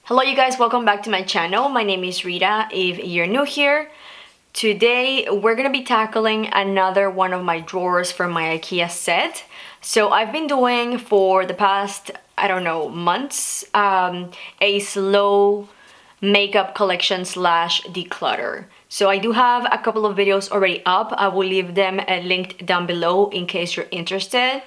Hello you guys, welcome back to my channel. My name is Rita. If you're new here, today we're gonna be tackling another one of my drawers from my IKEA set. So I've been doing for the past, I don't know, months, a slow makeup collection slash declutter. So I do have a couple of videos already up. I will leave them linked down below in case you're interested.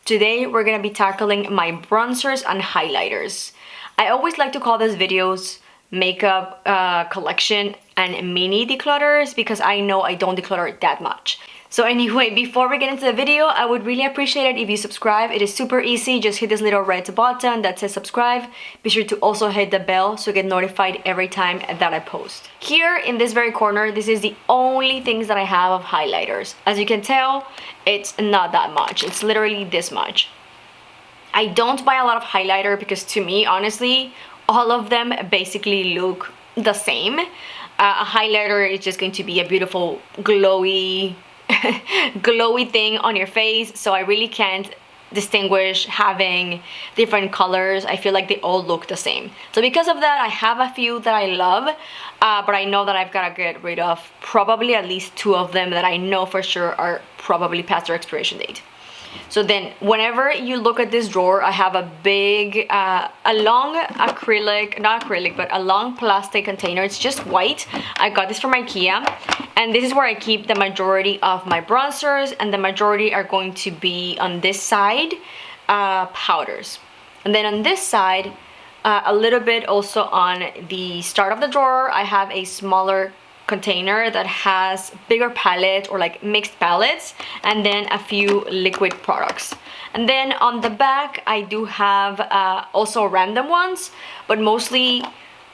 Today we're gonna be tackling my bronzers and highlighters. I always like to call these videos makeup collection and mini declutters because I know I don't declutter that much. So anyway, before we get into the video, I would really appreciate it if you subscribe. It is super easy. Just hit this little red button that says subscribe. Be sure to also hit the bell so you get notified every time that I post. Here in this very corner, this is the only things that I have of highlighters. As you can tell, it's not that much. It's literally this much. I don't buy a lot of highlighter because to me, honestly, all of them basically look the same. A highlighter is just going to be a beautiful glowy glowy thing on your face, so I really can't distinguish having different colors. I feel like they all look the same. So because of that, I have a few that I love, but I know that I've got to get rid of probably at least 2 of them that I know for sure are probably past their expiration date. So then whenever you look at this drawer, I have a big, a long acrylic, not acrylic, but a long plastic container. It's just white. I got this from IKEA. And this is where I keep the majority of my bronzers, and the majority are going to be on this side, powders. And then on this side, a little bit also on the start of the drawer, I have a smaller container that has bigger palette or like mixed palettes, and then a few liquid products. And then on the back I do have also random ones, but mostly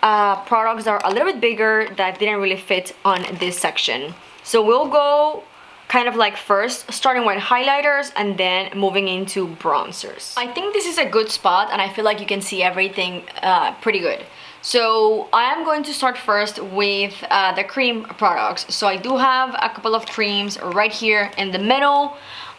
products that are a little bit bigger that didn't really fit on this section. So we'll go kind of like first starting with highlighters and then moving into bronzers. I think this is a good spot and I feel like you can see everything pretty good. So I am going to start first with the cream products. So I do have a couple of creams right here in the middle.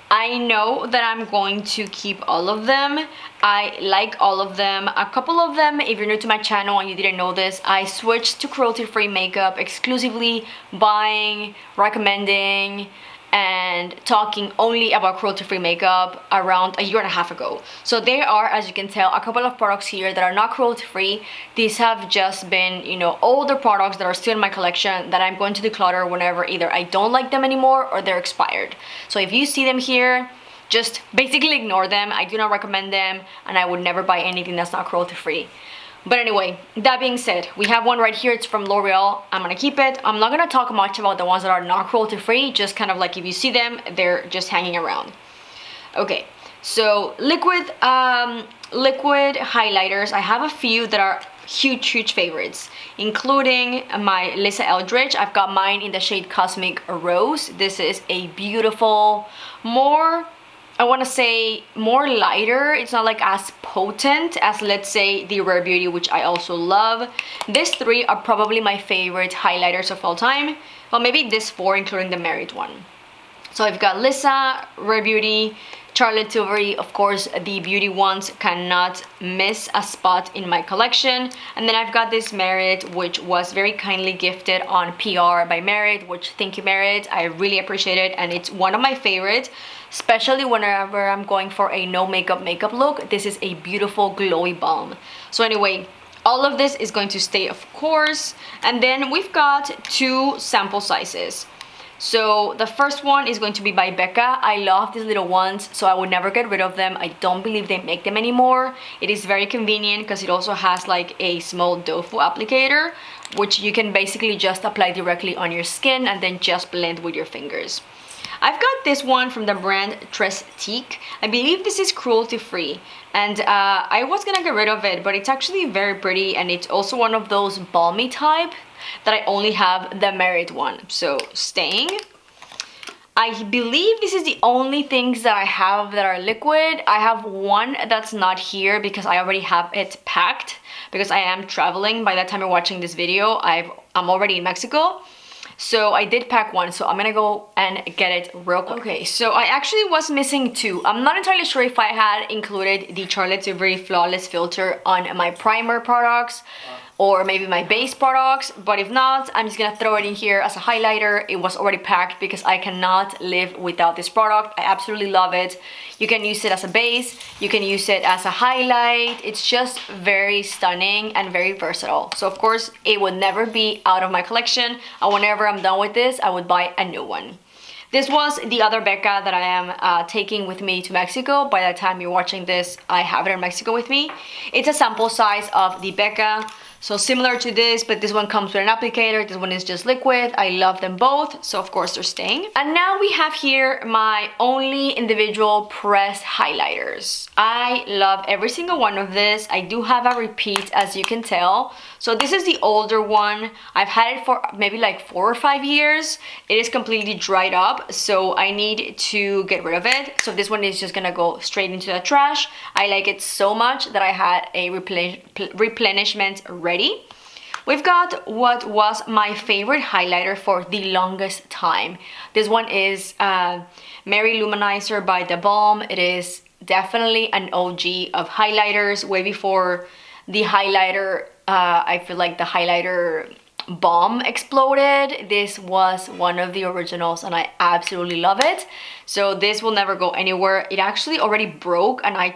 I know that I'm going to keep all of them. I like all of them. A couple of them, if you're new to my channel and you didn't know this, I switched to cruelty-free makeup, exclusively buying, recommending, and talking only about cruelty-free makeup around a year and a half ago. So there are, as you can tell, a couple of products here that are not cruelty-free. These have just been, you know, older products that are still in my collection that I'm going to declutter whenever either I don't like them anymore or they're expired. So if you see them here, just basically ignore them. I do not recommend them, and I would never buy anything that's not cruelty-free. But anyway, that being said, we have one right here. It's from L'Oreal. I'm gonna keep it. I'm not gonna talk much about the ones that are not cruelty free, just kind of like if you see them, they're just hanging around. Okay, so liquid highlighters. I have a few that are huge favorites, including my Lisa Eldridge. I've got mine in the shade Cosmic Rose. This is a beautiful, more, I want to say more lighter. It's not like as potent as, let's say, the Rare Beauty, which I also love. These 3 are probably my favorite highlighters of all time. Well, maybe these 4, including the Merit one. So I've got Lisa, Rare Beauty, Charlotte Tilbury, of course, the beauty ones cannot miss a spot in my collection. And then I've got this Merit, which was very kindly gifted on PR by Merit, which thank you, Merit. I really appreciate it, and it's one of my favorites, especially whenever I'm going for a no makeup look. This is a beautiful glowy balm. So anyway, all of this is going to stay, of course. And then we've got 2 sample sizes. So the first one is going to be by Becca. I love these little ones, so I would never get rid of them. I don't believe they make them anymore. It is very convenient because it also has like a small doe foot applicator, which you can basically just apply directly on your skin and then just blend with your fingers. I've got this one from the brand Trestique. I believe this is cruelty free, and I was gonna get rid of it, but it's actually very pretty, and it's also one of those balmy type that I only have the Merit one. So staying. I believe this is the only things that I have that are liquid. I have one that's not here because I already have it packed because I am traveling. By the time you're watching this video, I'm already in Mexico. So I did pack one, so I'm gonna go and get it real quick. Okay, so I actually was missing two. I'm not entirely sure if I had included the Charlotte Tilbury Flawless Filter on my primer products or maybe my base products, but if not, I'm just gonna throw it in here as a highlighter. It was already packed because I cannot live without this product. I absolutely love it. You can use it as a base, you can use it as a highlight. It's just very stunning and very versatile. So of course, it would never be out of my collection, and whenever I'm done with this, I would buy a new one. This was the other Becca that I am taking with me to Mexico. By the time you're watching this, I have it in Mexico with me. It's a sample size of the Becca. So similar to this, but this one comes with an applicator. This one is just liquid. I love them both, so of course they're staying. And now we have here my only individual pressed highlighters. I love every single one of this. I do have a repeat, as you can tell. So this is the older one. I've had it for maybe like 4 or 5 years. It is completely dried up, so I need to get rid of it. So this one is just gonna go straight into the trash. I like it so much that I had a replenishment ready. We've got what was my favorite highlighter for the longest time. This one is Mary Luminizer by The Balm. It is definitely an OG of highlighters, way before the highlighter, I feel like the highlighter bomb exploded. This was one of the originals and I absolutely love it. So this will never go anywhere. It actually already broke and I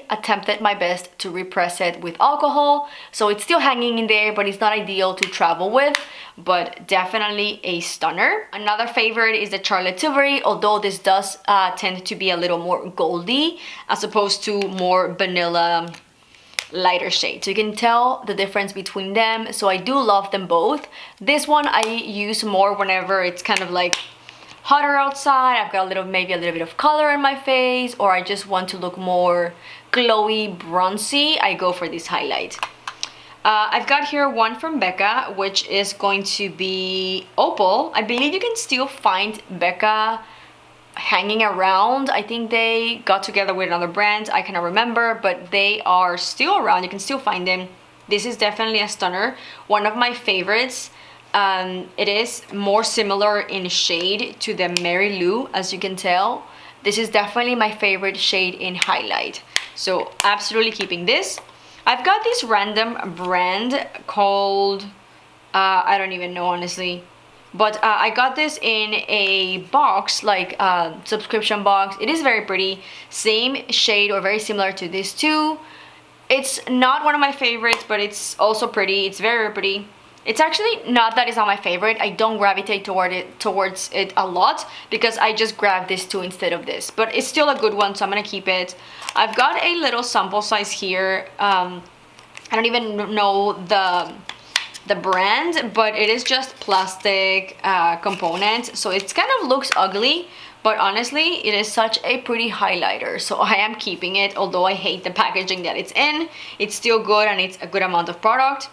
attempted my best to repress it with alcohol. So it's still hanging in there, but it's not ideal to travel with, but definitely a stunner. Another favorite is the Charlotte Tilbury, although this does tend to be a little more goldy as opposed to more vanilla lighter shade. So you can tell the difference between them. So I do love them both. This one I use more whenever it's kind of like hotter outside. I've got maybe a little bit of color in my face, or I just want to look more glowy, bronzy. I go for this highlight. I've got here one from Becca, which is going to be Opal. I believe you can still find Becca hanging around. I think they got together with another brand, I cannot remember, but they are still around. You can still find them. This is definitely a stunner, one of my favorites. It is more similar in shade to the Mary Lou, as you can tell. This is definitely my favorite shade in highlight, so absolutely keeping this. I've got this random brand called I don't even know, honestly. But I got this in a box, like a subscription box. It is very pretty. Same shade or very similar to this too. It's not one of my favorites, but it's also pretty. It's very pretty. It's actually not that it's not my favorite. I don't gravitate towards it a lot because I just grabbed this two instead of this. But it's still a good one, so I'm gonna keep it. I've got a little sample size here. I don't even know the brand, but it is just plastic component, so it kind of looks ugly, but honestly it is such a pretty highlighter, so I am keeping it. Although I hate the packaging that it's in, it's still good and it's a good amount of product.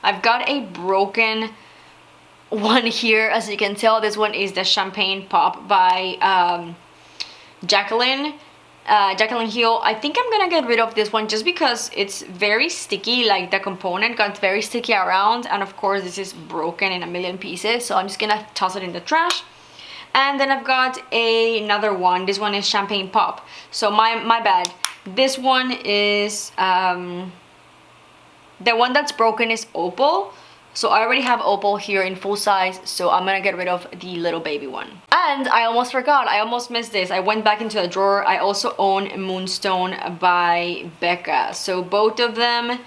I've got a broken one here, as you can tell. This one is the Champagne Pop by Jacqueline Hill. I think I'm gonna get rid of this one just because it's very sticky. Like the component got very sticky around, and of course this is broken in a million pieces, so I'm just gonna toss it in the trash. And then I've got another one. This one is Champagne Pop, so my bad. This one is the one that's broken is Opal. So I already have Opal here in full size, so I'm gonna get rid of the little baby one. And I almost forgot, I almost missed this. I went back into the drawer. I also own Moonstone by Becca. So both of them,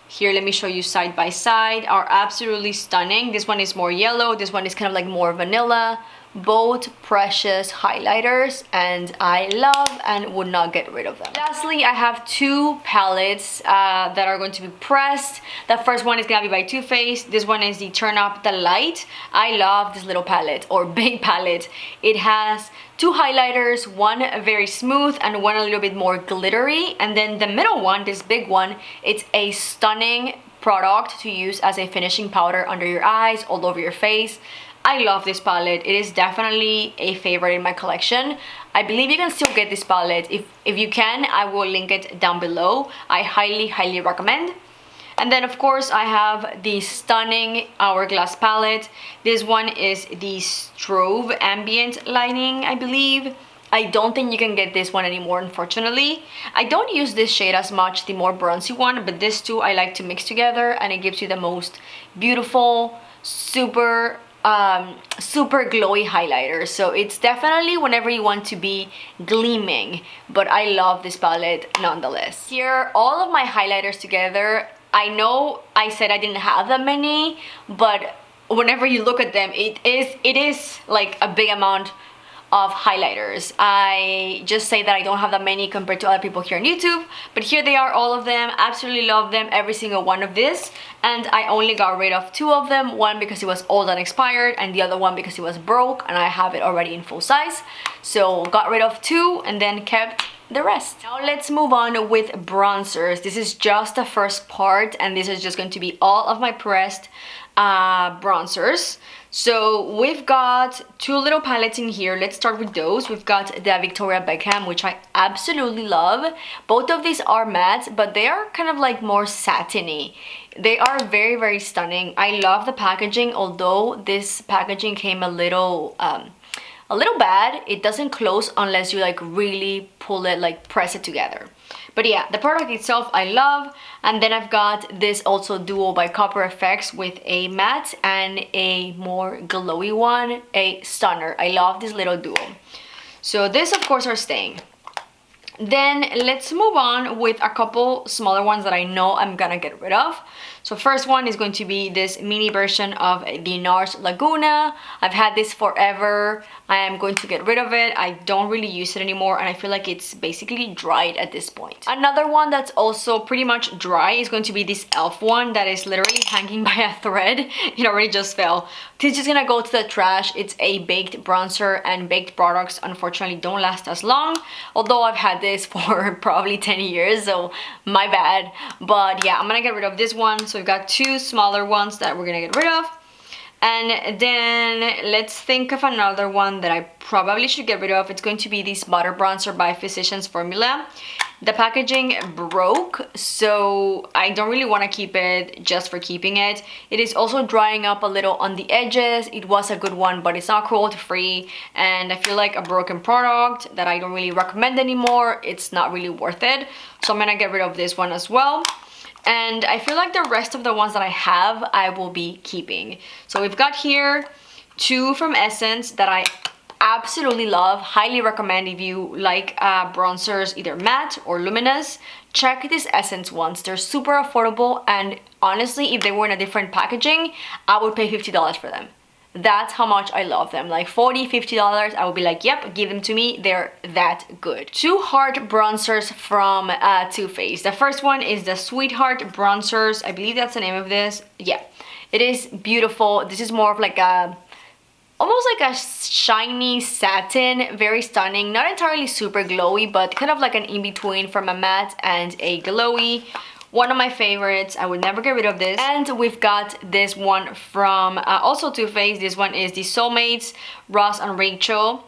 here, let me show you side by side, are absolutely stunning. This one is more yellow, this one is kind of like more vanilla. Both precious highlighters, and I love and would not get rid of them. Lastly, I have two palettes that are going to be pressed. The first one is gonna be by Too Faced. This one is the Turn Up the Light. I love this little palette, or big palette. It has two highlighters, one very smooth and one a little bit more glittery, and then the middle one, this big one, it's a stunning product to use as a finishing powder under your eyes, all over your face. I love this palette. It is definitely a favorite in my collection. I believe you can still get this palette. If you can, I will link it down below. I highly recommend. And then of course I have the stunning Hourglass palette. This one is the Strobe Ambient Lighting, I believe. I don't think you can get this one anymore, unfortunately. I don't use this shade as much, the more bronzy one, but this two I like to mix together, and it gives you the most beautiful, super glowy highlighter. So it's definitely whenever you want to be gleaming, but I love this palette nonetheless. Here, all of my highlighters together. I know I said I didn't have that many, but whenever you look at them, it is like a big amount of highlighters. I just say that I don't have that many compared to other people here on YouTube, but here they are, all of them. Absolutely love them, every single one of this. And I only got rid of two of them, one because it was old and expired, and the other one because it was broke and I have it already in full size. So got rid of two and then kept the rest. Now let's move on with bronzers. This is just the first part, and this is just going to be all of my pressed bronzers. So we've got two little palettes in here. Let's start with those. We've got the Victoria Beckham, which I absolutely love. Both of these are matte, but they are kind of like more satiny. They are very, very stunning. I love the packaging, although this packaging came a little bad. It doesn't close unless you like really pull it, like press it together. But yeah, the product itself I love. And then I've got this also duo by Copper FX with a matte and a more glowy one, a stunner. I love this little duo. So this of course are staying. Then let's move on with a couple smaller ones that I know I'm gonna get rid of. So first one is going to be this mini version of the NARS Laguna. I've had this forever. I am going to get rid of it. I don't really use it anymore, and I feel like it's basically dried at this point. Another one that's also pretty much dry is going to be this e.l.f. one that is literally hanging by a thread. It already just fell. This is just gonna go to the trash. It's a baked bronzer, and baked products unfortunately don't last as long, although I've had this for probably 10 years, so my bad. But yeah, I'm gonna get rid of this one. So we've got two smaller ones that we're gonna get rid of. And then let's think of another one that I probably should get rid of. It's going to be this butter bronzer by Physicians Formula. The packaging broke, so I don't really want to keep it just for keeping it. It is also drying up a little on the edges. It was a good one, but it's not cruelty free, and I feel like a broken product that I don't really recommend anymore. It's not really worth it, so I'm gonna get rid of this one as well. And I feel like the rest of the ones that I have, I will be keeping. So we've got here two from Essence that I absolutely love. Highly recommend if you like bronzers, either matte or luminous. Check these Essence ones. They're super affordable, and honestly, if they were in a different packaging, I would pay $50 for them. That's how much I love them. Like $40, $50, I would be like, yep, give them to me. They're that good. Two heart bronzers from Too Faced. The first one is the Sweetheart Bronzers. I believe that's the name of this. Yeah, it is beautiful. This is more of like a, almost like a shiny satin, very stunning. Not entirely super glowy, but kind of like an in-between from a matte and a glowy. One of my favorites. I would never get rid of this. And we've got this one from also Too Faced. This one is the Soulmates Ross and Rachel.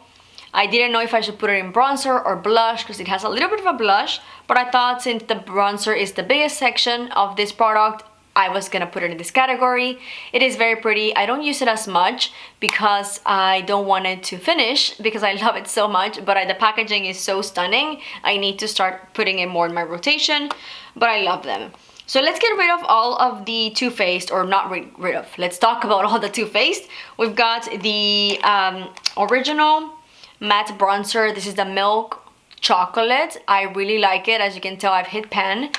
I didn't know if I should put it in bronzer or blush because it has a little bit of a blush, but I thought since the bronzer is the biggest section of this product, I was gonna put it in this category. It is very pretty. I don't use it as much because I don't want it to finish because I love it so much, but the packaging is so stunning. I need to start putting it more in my rotation, but I love them. So let's get rid of all of the Too Faced, or not rid of. Let's talk about all the Too Faced. We've got the original matte bronzer. This is the Milk Chocolate. I really like it. As you can tell, I've hit pan.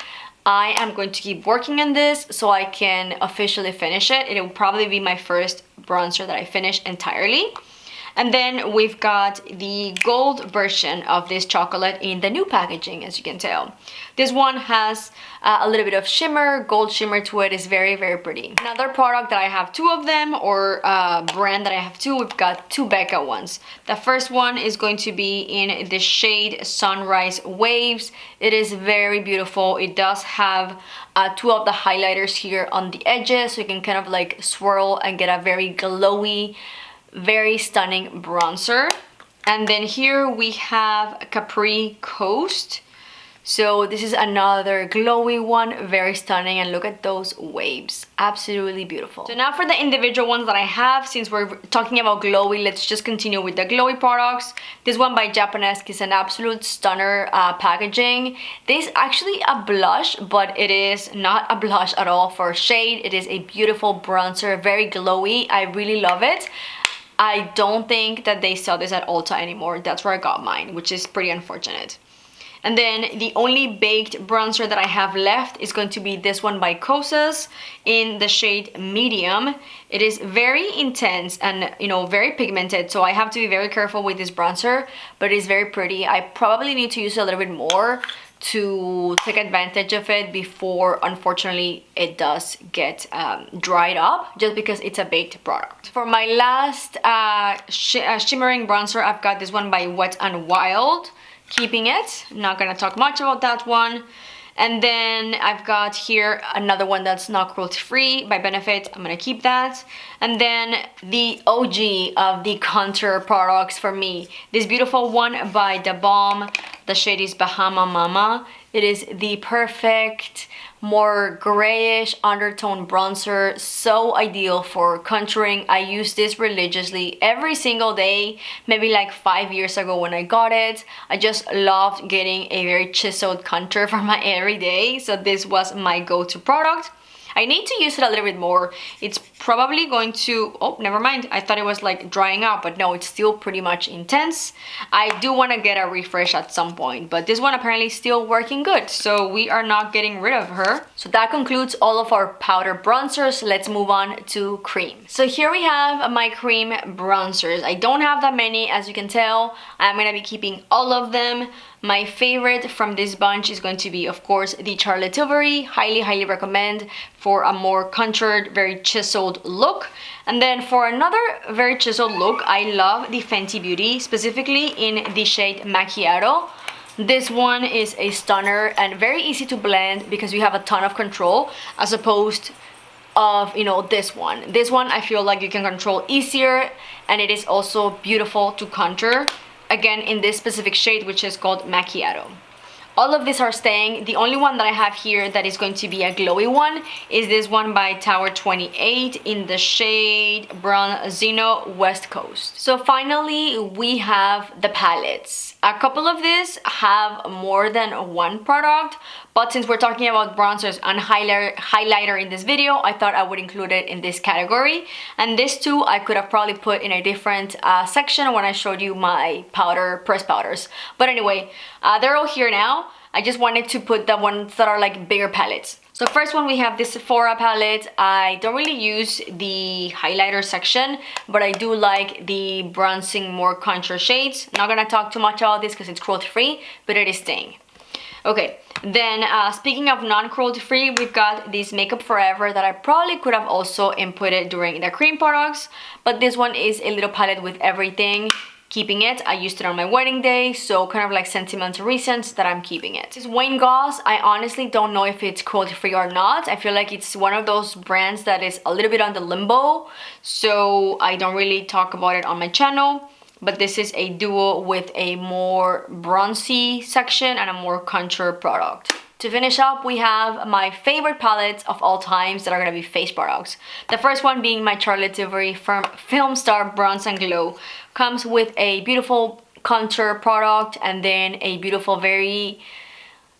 I am going to keep working on this so I can officially finish it. It will probably be my first bronzer that I finish entirely. And then we've got the gold version of this chocolate in the new packaging, as you can tell. This one has a little bit of shimmer, gold shimmer to it. Is very, very pretty. Another product that I have two of them, or brand that I have two, we've got two Becca ones. The first one is going to be in the shade Sunrise Waves. It is very beautiful. It does have two of the highlighters here on the edges, so you can kind of like swirl and get a very glowy, very stunning bronzer. And then here we have Capri Coast. So this is another glowy one, very stunning, and look at those waves, absolutely beautiful. So now for the individual ones that I have, since we're talking about glowy, let's just continue with the glowy products. This one by Japanesque is an absolute stunner packaging. This is actually a blush, but it is not a blush at all for shade. It is a beautiful bronzer, very glowy. I really love it. I don't think that they sell this at Ulta anymore. That's where I got mine, which is pretty unfortunate. And then the only baked bronzer that I have left is going to be this one by Kosas in the shade medium. It is very intense and, you know, very pigmented, so I have to be very careful with this bronzer, but it is very pretty. I probably need to use it a little bit more to take advantage of it before, unfortunately, it does get dried up, just because it's a baked product. For my last shimmering bronzer, I've got this one by Wet n Wild. Keeping it, I'm not gonna talk much about that one. And then I've got here another one that's not cruelty free by Benefit. I'm gonna keep that. And then the OG of the contour products for me, this beautiful one by The Balm. The shade is Bahama Mama. It is the perfect, more grayish undertone bronzer, so ideal for contouring. I use this religiously every single day, maybe like 5 years ago when I got it. I just loved getting a very chiseled contour for my everyday, so this was my go-to product. I need to use it a little bit more. It's probably going to, oh, never mind. I thought it was like drying out, but no, it's still pretty much intense. I do want to get a refresh at some point, but this one apparently is still working good, so we are not getting rid of her. So that concludes all of our powder bronzers. Let's move on to cream. So here we have my cream bronzers. I don't have that many, as you can tell. I'm gonna be keeping all of them. My favorite from this bunch is going to be, of course, the Charlotte Tilbury. Highly recommend for a more contoured, very chiseled look. And then for another very chiseled look, I love the Fenty Beauty, specifically in the shade Macchiato. This one is a stunner and very easy to blend because you have a ton of control, as opposed of, you know, this one. This one I feel like you can control easier, and it is also beautiful to contour. Again, in this specific shade, which is called Macchiato. All of these are staying. The only one that I have here that is going to be a glowy one is this one by Tower 28 in the shade Bronzino West Coast. So finally, we have the palettes. A couple of these have more than one product, but since we're talking about bronzers and highlighter in this video, I thought I would include it in this category. And this too, I could have probably put in a different section when I showed you my pressed powders. But anyway, they're all here now. I just wanted to put the ones that are like bigger palettes. So first one, we have this Sephora palette. I don't really use the highlighter section, but I do like the bronzing more contour shades. Not gonna talk too much about this because it's cruelty free, but it is staying. Okay, then speaking of non-cruelty free, we've got this Makeup Forever that I probably could have also inputted during the cream products, but this one is a little palette with everything. Keeping it. I used it on my wedding day, so kind of like sentimental reasons that I'm keeping it. This Wayne Goss, I honestly don't know if it's cruelty free or not. I feel like it's one of those brands that is a little bit on the limbo, so I don't really talk about it on my channel. But this is a duo with a more bronzy section and a more contour product. To finish up, we have my favorite palettes of all times that are going to be face products. The first one being my Charlotte Tilbury Film Star Bronze and Glow. Comes with a beautiful contour product and then a beautiful, very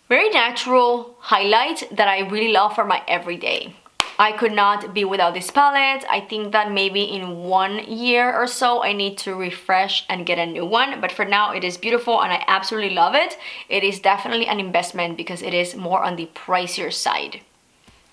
natural highlight that I really love for my everyday. I could not be without this palette. I think that maybe in 1 year or so I need to refresh and get a new one, but for now it is beautiful and I absolutely love it. It is definitely an investment because it is more on the pricier side.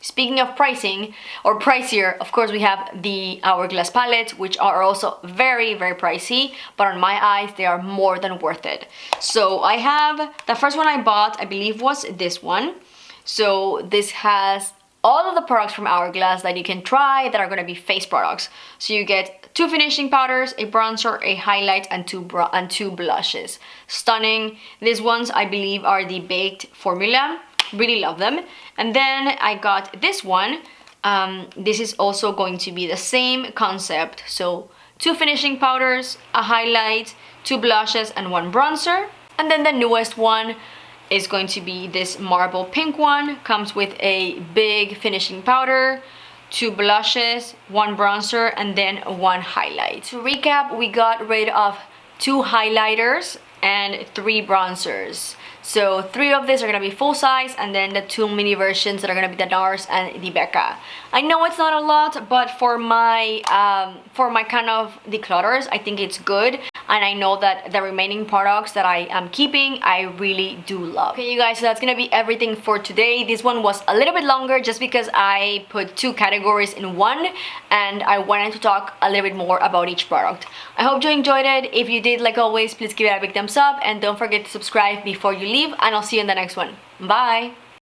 Speaking of pricing or pricier, of course we have the Hourglass palettes, which are also very pricey, but on my eyes they are more than worth it. So I have, the first one I bought I believe was this one. So this has all of the products from Hourglass that you can try that are going to be face products. So you get 2 finishing powders, a bronzer, a highlight, and two blushes. Stunning. These ones I believe are the baked formula. Really love them. And then I got this one. This is also going to be the same concept. So 2 finishing powders, a highlight, 2 blushes, and 1 bronzer. And then the newest one is going to be this marble pink one. Comes with a big finishing powder, 2 blushes, 1 bronzer, and then 1 highlight. To recap, we got rid of 2 highlighters and 3 bronzers. So 3 of these are gonna be full size, and then the 2 mini versions that are gonna be the NARS and the Becca. I know it's not a lot, but for my kind of declutters, I think it's good. And I know that the remaining products that I am keeping, I really do love. Okay, you guys, so that's gonna be everything for today. This one was a little bit longer just because I put 2 categories in one, and I wanted to talk a little bit more about each product. I hope you enjoyed it. If you did, like always, please give it a big thumbs up, and don't forget to subscribe before you leave, and I'll see you in the next one. Bye!